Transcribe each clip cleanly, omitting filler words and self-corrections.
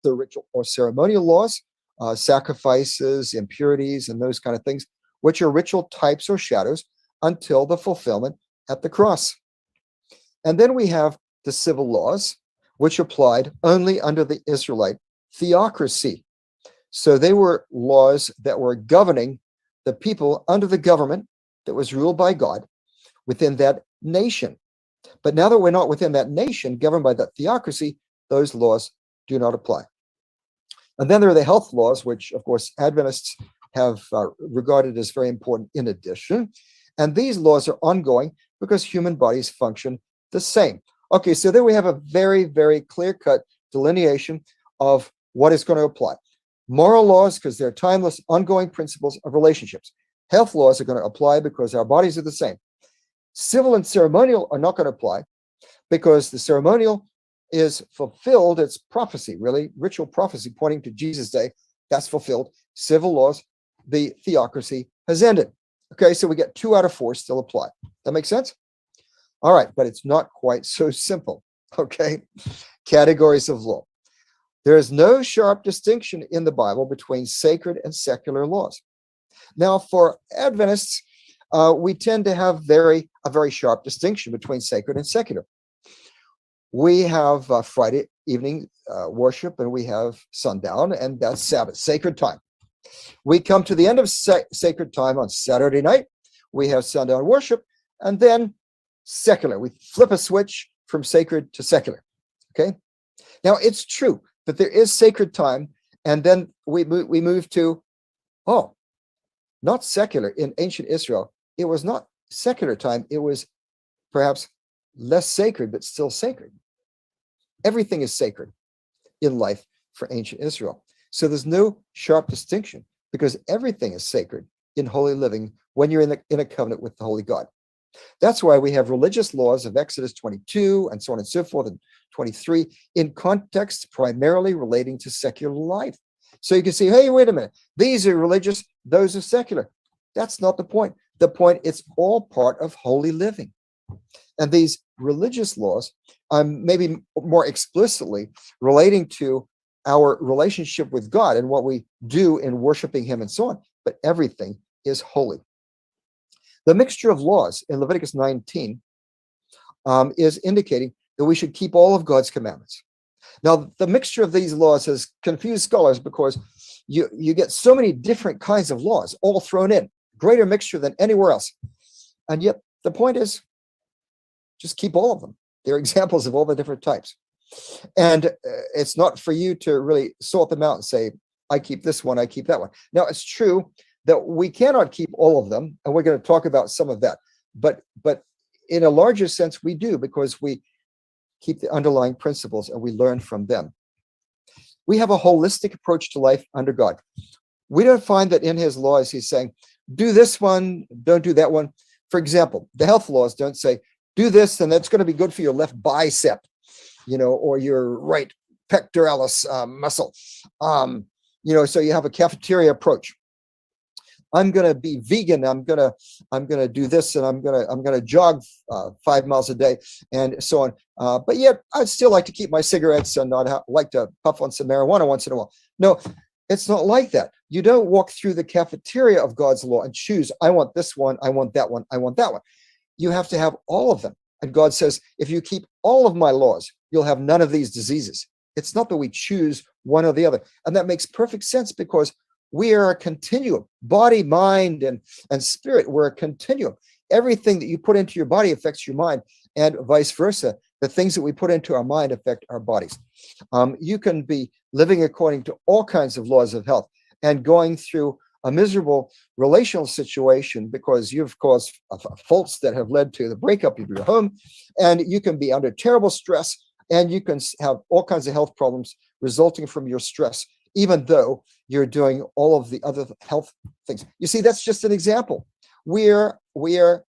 the ritual or ceremonial laws, sacrifices, impurities, and those kind of things, which are ritual types or shadows until the fulfillment at the cross. And then we have the civil laws, which applied only under the Israelite theocracy. So they were laws that were governing the people under the government that was ruled by God within that nation. But now that we're not within that nation governed by that theocracy, those laws do not apply. And then there are the health laws, which, of course, Adventists have regarded as very important in addition. And these laws are ongoing because human bodies function the same. Okay, so there we have a very, very clear-cut delineation of what is going to apply. Moral laws, because they're timeless, ongoing principles of relationships. Health laws are going to apply because our bodies are the same. Civil and ceremonial are not going to apply because the ceremonial is fulfilled. It's prophecy, really, ritual prophecy pointing to Jesus' day. That's fulfilled. Civil laws, the theocracy has ended. Okay, so we get 2 out of 4 still apply. That makes sense? All right, but it's not quite so simple. Okay, categories of law. There is no sharp distinction in the Bible between sacred and secular laws. Now, for Adventists, we tend to have a very sharp distinction between sacred and secular. We have Friday evening worship, and we have sundown, and that's Sabbath, sacred time. We come to the end of sacred time on Saturday night. We have sundown worship, and then secular. We flip a switch from sacred to secular. Okay. Now, it's true that there is sacred time, and then we move to, not secular. In ancient Israel, it was not secular time. It was perhaps less sacred, but still sacred. Everything is sacred in life for ancient Israel. So there's no sharp distinction because everything is sacred in holy living when you're in a covenant with the holy God. That's why we have religious laws of Exodus 22 and so on and so forth, and 23 in context primarily relating to secular life. So you can see, hey, wait a minute, these are religious, those are secular. That's not the point. The point, it's all part of holy living. And these religious laws, maybe more explicitly relating to our relationship with God and what we do in worshiping him and so on, but everything is holy. The mixture of laws in Leviticus 19 is indicating that we should keep all of God's commandments. Now, the mixture of these laws has confused scholars because you get so many different kinds of laws all thrown in, greater mixture than anywhere else. And yet the point is, just keep all of them. They're examples of all the different types. And it's not for you to really sort them out and say, I keep this one, I keep that one. Now, it's true that we cannot keep all of them, and we're going to talk about some of that. But in a larger sense, we do, because we keep the underlying principles and we learn from them. We have a holistic approach to life under God. We don't find that in his laws he's saying, do this one, don't do that one. For example, the health laws don't say, do this and that's going to be good for your left bicep, or your right pectoralis muscle. So you have a cafeteria approach. I'm going to be vegan. I'm going to do this, and I'm going to jog 5 miles a day, and so on. But yet, I'd still like to keep my cigarettes, and I'd like to puff on some marijuana once in a while. No, it's not like that. You don't walk through the cafeteria of God's law and choose, I want this one, I want that one, I want that one. You have to have all of them. And God says, if you keep all of my laws, you'll have none of these diseases. It's not that we choose one or the other. And that makes perfect sense, because we are a continuum, body, mind, and spirit. We're a continuum. Everything that you put into your body affects your mind, and vice versa. The things that we put into our mind affect our bodies. You can be living according to all kinds of laws of health and going through a miserable relational situation because you've caused faults that have led to the breakup of your home, and you can be under terrible stress, and you can have all kinds of health problems resulting from your stress, even though you're doing all of the other health things. You see, that's just an example. We're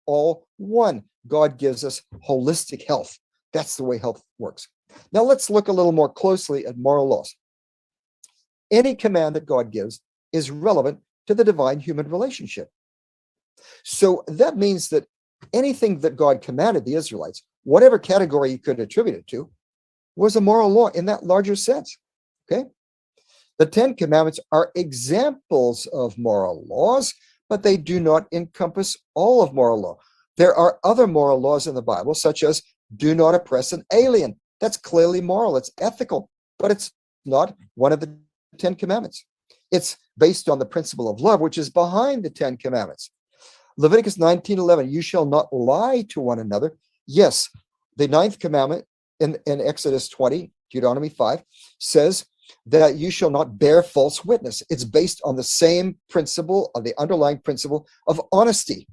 all one. God gives us holistic health. That's the way health works. Now let's look a little more closely at moral laws. Any command that God gives is relevant to the divine human relationship. So that means that anything that God commanded the Israelites, whatever category you could attribute it to, was a moral law in that larger sense. Okay? The Ten Commandments are examples of moral laws, but they do not encompass all of moral law. There are other moral laws in the Bible, such as do not oppress an alien. That's clearly moral, it's ethical, but it's not one of the Ten Commandments. It's based on the principle of love, which is behind the Ten Commandments. Leviticus 19:11, you shall not lie to one another. Yes, the ninth commandment in Exodus 20, Deuteronomy 5, says that you shall not bear false witness. It's based on the same principle, of the underlying principle of honesty.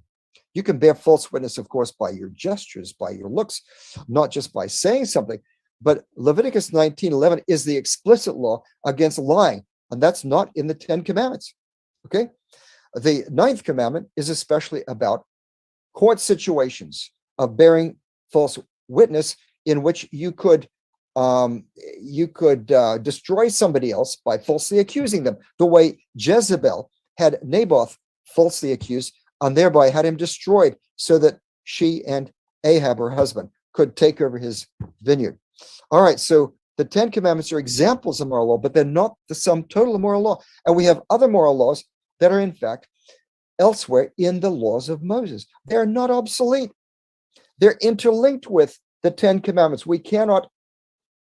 You can bear false witness, of course, by your gestures, by your looks, not just by saying something. But Leviticus 19:11 is the explicit law against lying, and that's not in the Ten Commandments. Okay? The ninth commandment is especially about court situations of bearing false witness in which you could destroy somebody else by falsely accusing them, the way Jezebel had Naboth falsely accused and thereby had him destroyed so that she and Ahab, her husband, could take over his vineyard. All right, so the Ten Commandments are examples of moral law, but they're not the sum total of moral law. And we have other moral laws that are, in fact, elsewhere in the laws of Moses. They're not obsolete. They're interlinked with the Ten Commandments. We cannot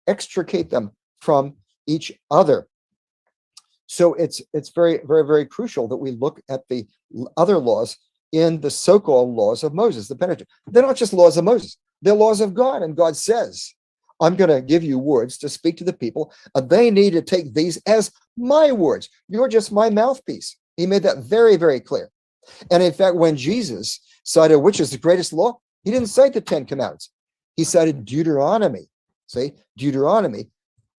extricate them from each other. So it's very, very, very crucial that we look at the other laws in the so-called laws of Moses, the Pentateuch. They're not just laws of Moses. They're laws of God. And God says, I'm going to give you words to speak to the people, and they need to take these as my words. You're just my mouthpiece. He made that very, very clear. And in fact, when Jesus cited which is the greatest law, he didn't cite the Ten Commandments. He cited Deuteronomy. See, Deuteronomy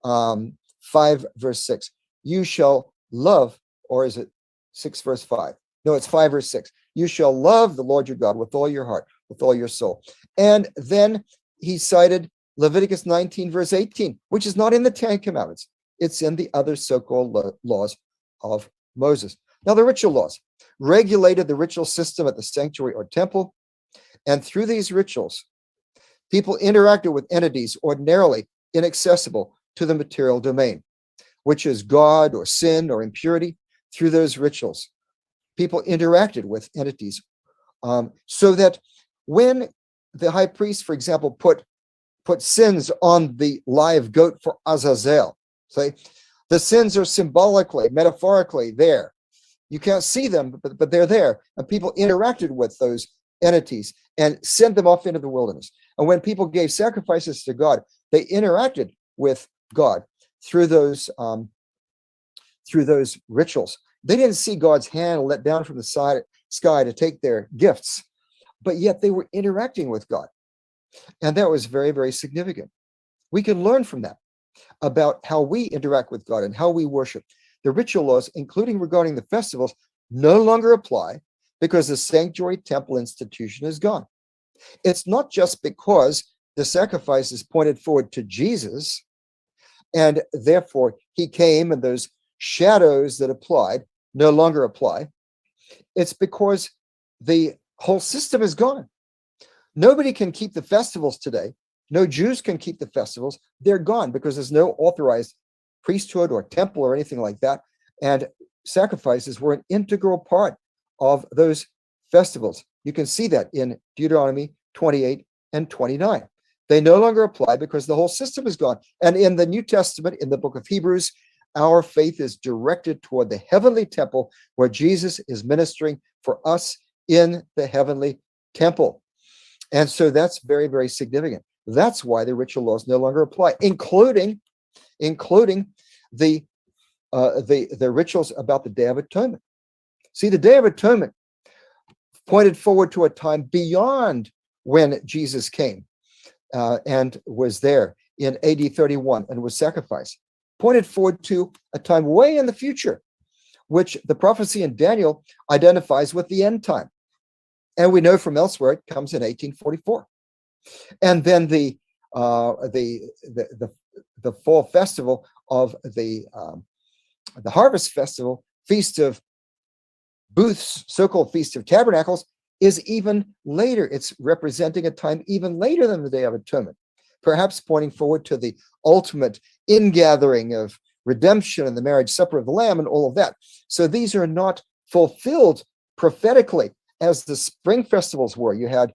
5, verse 6. You shall love, or is it 6, verse 5? No, it's 5, verse 6. You shall love the Lord your God with all your heart, with all your soul. And then he cited Leviticus 19, verse 18, which is not in the Ten Commandments. It's in the other so-called laws of Moses. Now, the ritual laws regulated the ritual system at the sanctuary or temple. And through these rituals, people interacted with entities ordinarily inaccessible to the material domain, which is God or sin or impurity. Through those rituals, people interacted with entities so that when the high priest, for example, put sins on the live goat for Azazel, say, the sins are symbolically, metaphorically there. You can't see them, but they're there. And people interacted with those entities and sent them off into the wilderness. And when people gave sacrifices to God, they interacted with God through those rituals. They didn't see God's hand let down from the sky to take their gifts, but yet they were interacting with God. And that was very, very significant. We can learn from that about how we interact with God and how we worship. The ritual laws, including regarding the festivals, no longer apply because the sanctuary temple institution is gone. It's not just because the sacrifices pointed forward to Jesus, and therefore he came and those shadows that applied no longer apply. It's because the whole system is gone. Nobody can keep the festivals today. No Jews can keep the festivals. They're gone because there's no authorized priesthood or temple or anything like that. And sacrifices were an integral part of those festivals. You can see that in Deuteronomy 28 and 29. They no longer apply because the whole system is gone. And in the New Testament, in the book of Hebrews, our faith is directed toward the heavenly temple where Jesus is ministering for us in the heavenly temple. And so that's very, very significant. That's why the ritual laws no longer apply, including the rituals about the Day of Atonement. See, the Day of Atonement pointed forward to a time beyond when Jesus came and was there in AD 31 and was sacrificed. Pointed forward to a time way in the future, which the prophecy in Daniel identifies with the end time. And we know from elsewhere it comes in 1844. And then the fall festival of the harvest festival, Feast of Booths, so-called Feast of Tabernacles, is even later. It's representing a time even later than the Day of Atonement, perhaps pointing forward to the ultimate ingathering of redemption and the marriage supper of the Lamb and all of that. So these are not fulfilled prophetically as the spring festivals were. You had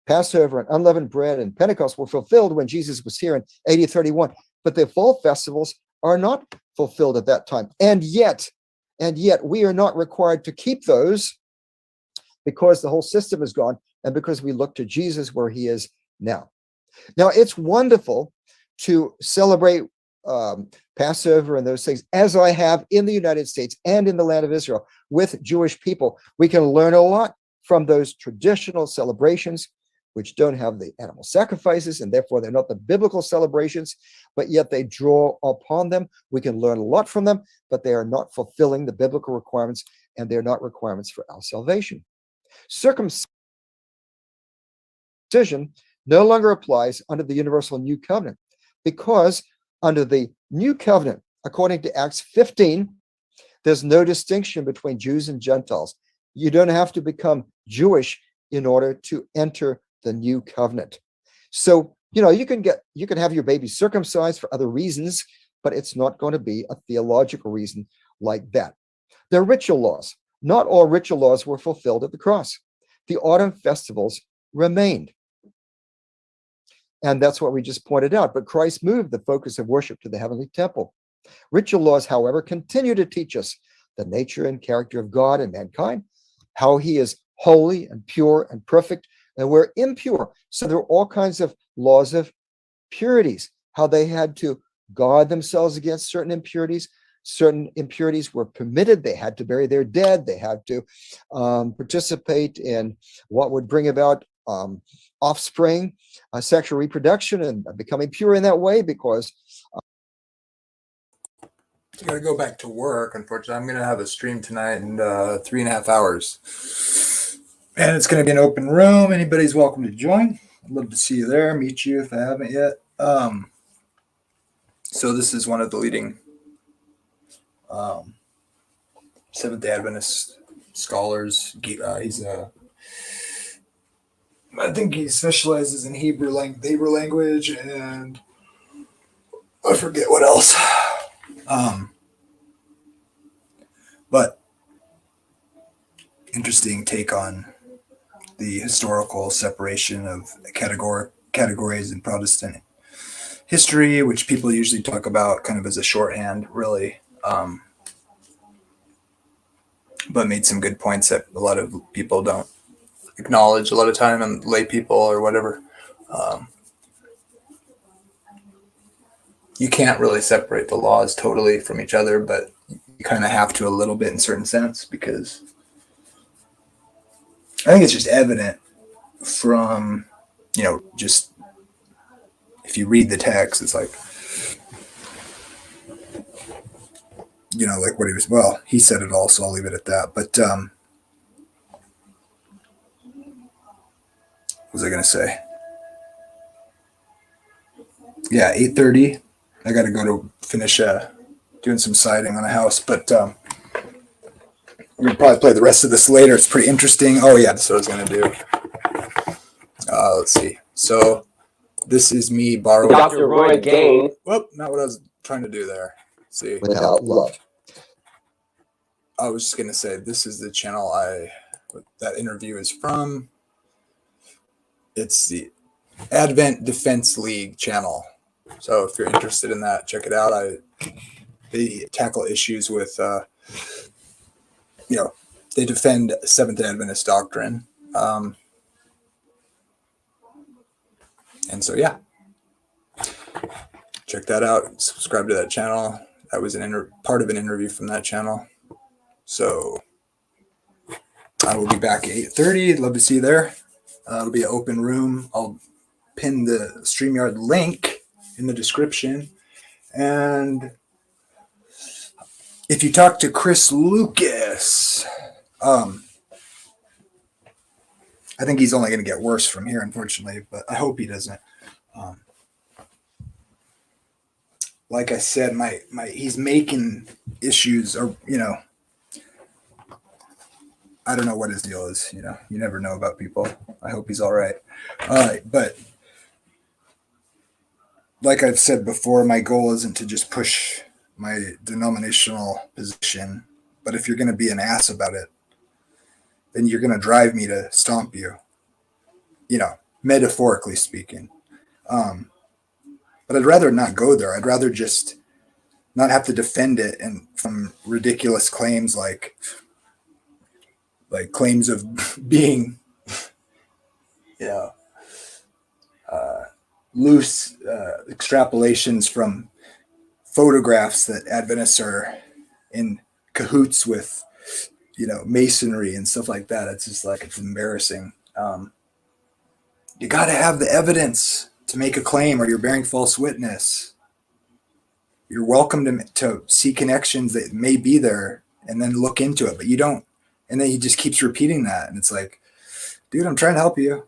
Passover and unleavened bread and Pentecost were fulfilled when Jesus was here in AD 31, but the fall festivals are not fulfilled at that time. And yet we are not required to keep those because the whole system is gone and because we look to Jesus where he is now. Now, it's wonderful to celebrate Passover and those things, as I have in the United States and in the land of Israel with Jewish people. We can learn a lot from those traditional celebrations, which don't have the animal sacrifices, and therefore they're not the biblical celebrations, but yet they draw upon them. We can learn a lot from them, but they are not fulfilling the biblical requirements, and they're not requirements for our salvation. Circumcision no longer applies under the universal new covenant, because under the new covenant, according to Acts 15, there's no distinction between Jews and Gentiles. You don't have to become Jewish in order to enter the new covenant. So, you can have your baby circumcised for other reasons, but it's not going to be a theological reason like that. There are ritual laws. Not all ritual laws were fulfilled at the cross. The autumn festivals remained. And that's what we just pointed out. But Christ moved the focus of worship to the heavenly temple. Ritual laws, however, continue to teach us the nature and character of God and mankind, how he is holy and pure and perfect, and we're impure. So there are all kinds of laws of purities, how they had to guard themselves against certain impurities. Certain impurities were permitted. They had to bury their dead. They had to participate in what would bring about offspring, sexual reproduction, and becoming pure in that way, because I got to go back to work. Unfortunately, I'm going to have a stream tonight in 3.5 hours. And it's going to be an open room. Anybody's welcome to join. I'd love to see you there, meet you if I haven't yet. So this is one of the leading Seventh-day Adventist scholars. I think he specializes in Hebrew language, and I forget what else. But interesting take on the historical separation of categories in Protestant history, which people usually talk about kind of as a shorthand, really. But made some good points that a lot of people don't acknowledge a lot of time, and lay people or whatever. You can't really separate the laws totally from each other, but you kind of have to a little bit in certain sense, because I think it's just evident from, just if you read the text, it's like, like what he said it all, so I'll leave it at that. But what was I going to say? Yeah, 8:30. I got to go to finish doing some siding on a house, but we're going to probably play the rest of this later. It's pretty interesting. Oh, yeah, that's what I was going to do. Let's see. So this is me borrowing Dr. Roy Gane. Whoop, not what I was trying to do there. Let's see. without love. I was just going to say, this is the channel that interview is from. It's the Advent Defense League channel. So if you're interested in that, check it out. They tackle issues with, they defend Seventh-day Adventist doctrine. And so, yeah, check that out. Subscribe to that channel. That was part of an interview from that channel. So I will be back at 8:30. Love to see you there. It'll be an open room. I'll pin the StreamYard link in the description. And if you talk to Chris Lucas, I think he's only going to get worse from here, unfortunately, but I hope he doesn't. Like I said, he's making issues, or I don't know what his deal is. You never know about people. I hope he's all right. But like I've said before, my goal isn't to just push my denominational position, but if you're going to be an ass about it, then you're going to drive me to stomp you, metaphorically speaking. But I'd rather not go there. I'd rather just not have to defend it and from ridiculous claims like claims of being, loose extrapolations from photographs that Adventists are in cahoots with, masonry and stuff like that. It's just like, it's embarrassing. You got to have the evidence to make a claim or you're bearing false witness. You're welcome to see connections that may be there and then look into it, but you don't. And then he just keeps repeating that. And it's like, dude, I'm trying to help you.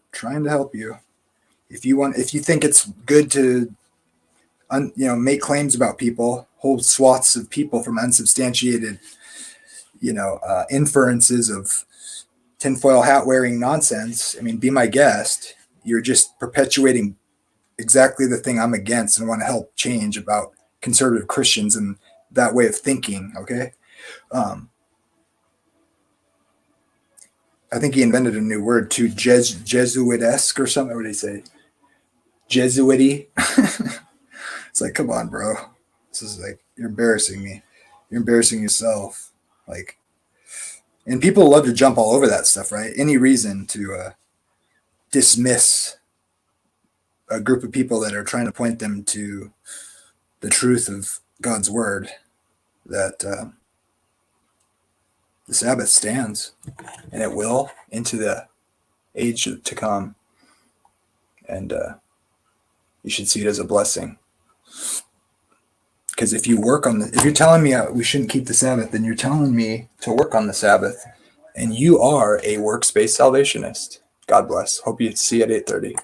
If you think it's good to, make claims about people, whole swaths of people from unsubstantiated, inferences of tinfoil hat wearing nonsense. I mean, be my guest. You're just perpetuating exactly the thing I'm against and want to help change about conservative Christians and that way of thinking. Okay. I think he invented a new word too, Jesuit-esque or something. What did he say? Jesuity. It's like, come on, bro. This is like, you're embarrassing me. You're embarrassing yourself. Like, and people love to jump all over that stuff, right? Any reason to dismiss a group of people that are trying to point them to the truth of God's word, that the Sabbath stands, and it will into the age to come. And you should see it as a blessing. Because if you're telling me we shouldn't keep the Sabbath, then you're telling me to work on the Sabbath. And you are a works-based salvationist. God bless. Hope you see you at 8:30.